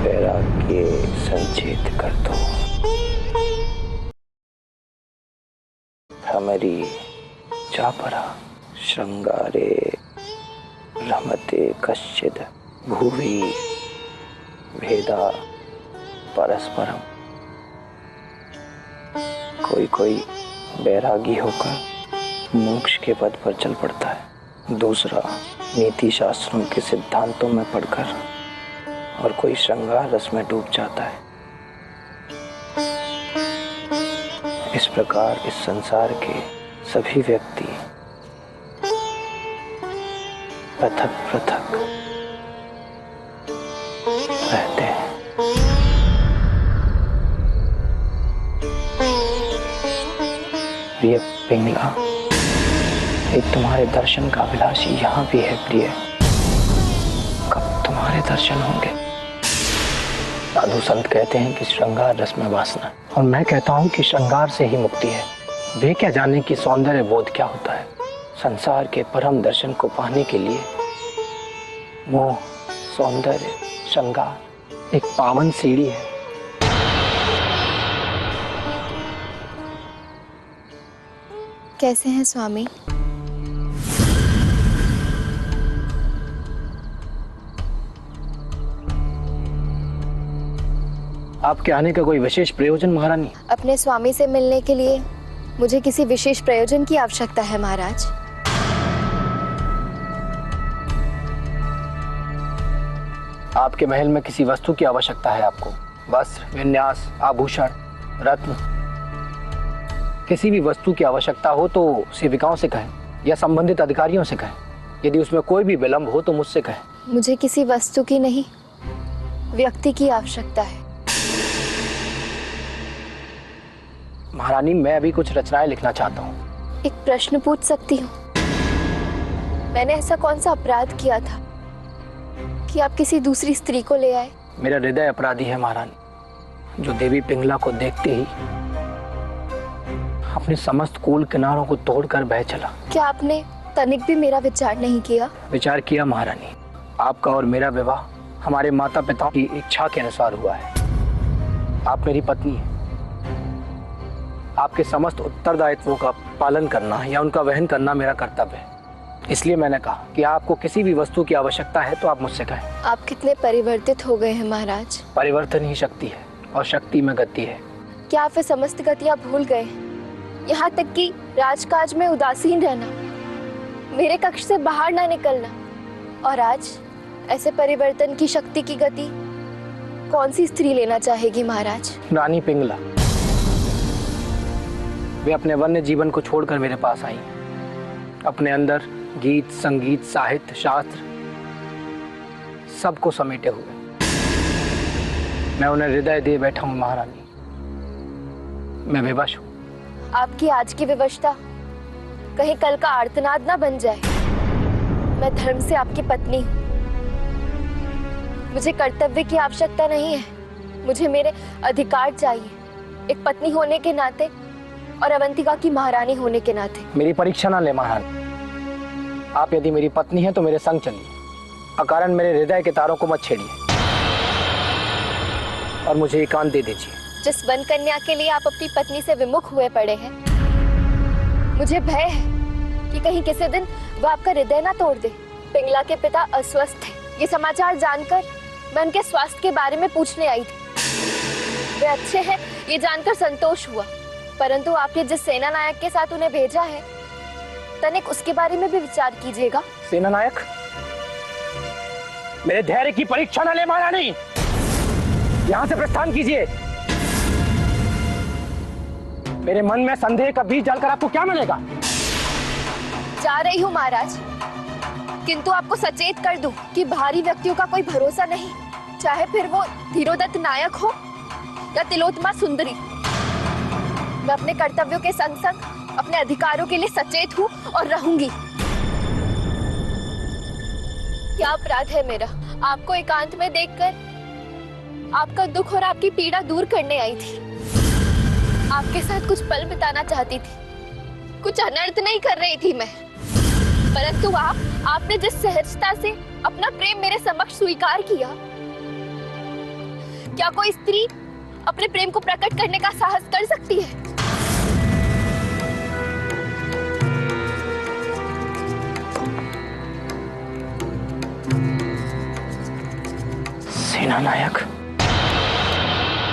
वैराग्य संचेत कर दो। भ्रमरी चापरा श्रृंगारे रमते कश्चिद भुवि भेदा परस्परम। कोई कोई वैरागी होकर मोक्ष के पद पर चल पड़ता है, दूसरा नीति शास्त्रों के सिद्धांतों में पढ़कर, और कोई श्रृंगार रस में डूब जाता है। इस प्रकार इस संसार के सभी व्यक्ति पृथक पृथक रहते हैं। प्रिय पिंगला, एक तुम्हारे दर्शन का अभिलाषी यहाँ भी है प्रिय। कब तुम्हारे दर्शन होंगे? साधु संत कहते हैं कि श्रृंगार रस में वासना, और मैं कहता हूँ कि श्रृंगार से ही मुक्ति है। वे क्या जाने कि सौंदर्य बोध क्या होता है। संसार के परम दर्शन को पाने के लिए वो सौंदर्य श्रृंगार एक पावन सीढ़ी है। कैसे हैं स्वामी? आपके आने का कोई विशेष प्रयोजन महारानी? अपने स्वामी से मिलने के लिए मुझे किसी विशेष प्रयोजन की आवश्यकता है महाराज। आपके महल में किसी वस्तु की आवश्यकता है आपको? वस्त्र, विन्यास, आभूषण, रत्न, किसी भी वस्तु की आवश्यकता हो तो सेविकाओं से कहें या संबंधित अधिकारियों से कहें। यदि उसमें कोई भी विलंब हो तो मुझसे कहें। मुझे किसी वस्तु की नहीं, व्यक्ति की आवश्यकता है। महारानी, मैं अभी कुछ रचनाएं लिखना चाहता हूँ। एक प्रश्न पूछ सकती हूँ? मैंने ऐसा कौन सा अपराध किया था कि आप किसी दूसरी स्त्री को ले आए? मेरा हृदय अपराधी है महारानी, जो देवी पिंगला को देखते ही अपने समस्त कूल किनारों को तोड़कर बह चला। क्या आपने तनिक भी मेरा विचार नहीं किया? विचार किया महारानी। आपका और मेरा विवाह हमारे माता पिता की इच्छा के अनुसार हुआ है। आप मेरी पत्नी हैं। आपके समस्त उत्तरदायित्वों का पालन करना या उनका वहन करना मेरा कर्तव्य है। इसलिए मैंने कहा कि आपको किसी भी वस्तु की आवश्यकता है तो आप मुझसे कहें। आप कितने परिवर्तित हो गए हैं महाराज। परिवर्तन ही शक्ति है, और शक्ति में गति है। क्या आप वे समस्त गतियां भूल गए? यहाँ तक कि राजकाज में उदासीन रहना, मेरे कक्ष से बाहर ना निकलना, और आज ऐसे परिवर्तन की शक्ति की गति कौन सी स्त्री लेना चाहेगी महाराज? रानी पिंगला, वे अपने वन्य जीवन को छोड़कर मेरे पास आई। अपने अंदर गीत, संगीत, साहित्य, शास्त्र सबको समेटे हुए मैं उन्हें हृदय दे बैठा हूँ महारानी। मैं विवश हूँ। आपकी आज की विवशता कहीं कल का आर्तनाद ना बन जाए। मैं धर्म से आपकी पत्नी हूँ। मुझे कर्तव्य की आवश्यकता नहीं है, मुझे मेरे अधिकार चाहिए, एक पत्नी होने के नाते और अवंतिका की महारानी होने के नाते। मेरी परीक्षा ना ले महारानी। आप यदि मेरी पत्नी हैं तो मेरे संग चलिए, अकारण मेरे हृदय के तारों को मत छेड़िए, और मुझे एकांत दे दीजिए। जिस वन कन्या के लिए आप अपनी पत्नी से विमुख हुए पड़े हैं, मुझे भय है कि कहीं किसी दिन वह आपका हृदय ना तोड़ दे। पिंगला के पिता अस्वस्थ थे, ये समाचार जानकर मैं उनके स्वास्थ्य के बारे में पूछने आई थी। वे अच्छे हैं ये जानकर संतोष हुआ, परंतु आपने जिस सेना नायक के साथ उन्हें भेजा है, तनिक उसके बारे में भी विचार कीजिएगा। सेना नायक? मेरे धैर्य की परीक्षा न ले महारानी, यहाँ से प्रस्थान कीजिए। मेरे मन में संदेह का बीज डालकर आपको क्या मिलेगा? जा रही हूँ महाराज, किंतु आपको सचेत कर दूं कि बाहरी व्यक्तियों का कोई भरोसा नहीं, चाहे फिर वो धीरोदत्त नायक हो या तिलोत्तमा सुंदरी। मैं अपने कर्तव्यों के संग संग अपने अधिकारों के लिए सचेत हूँ और रहूंगी। क्या अपराध है मेरा? आपको एकांत में देखकर आपका दुख और आपकी पीड़ा दूर करने आई थी। आपके साथ कुछ पल बिताना चाहती थी, कुछ अनर्थ नहीं कर रही थी मैं। परंतु आपने जिस सहजता से अपना प्रेम मेरे समक्ष स्वीकार किया, क्या कोई स्त्री अपने प्रेम को प्रकट करने का साहस कर सकती है? सेना नायक,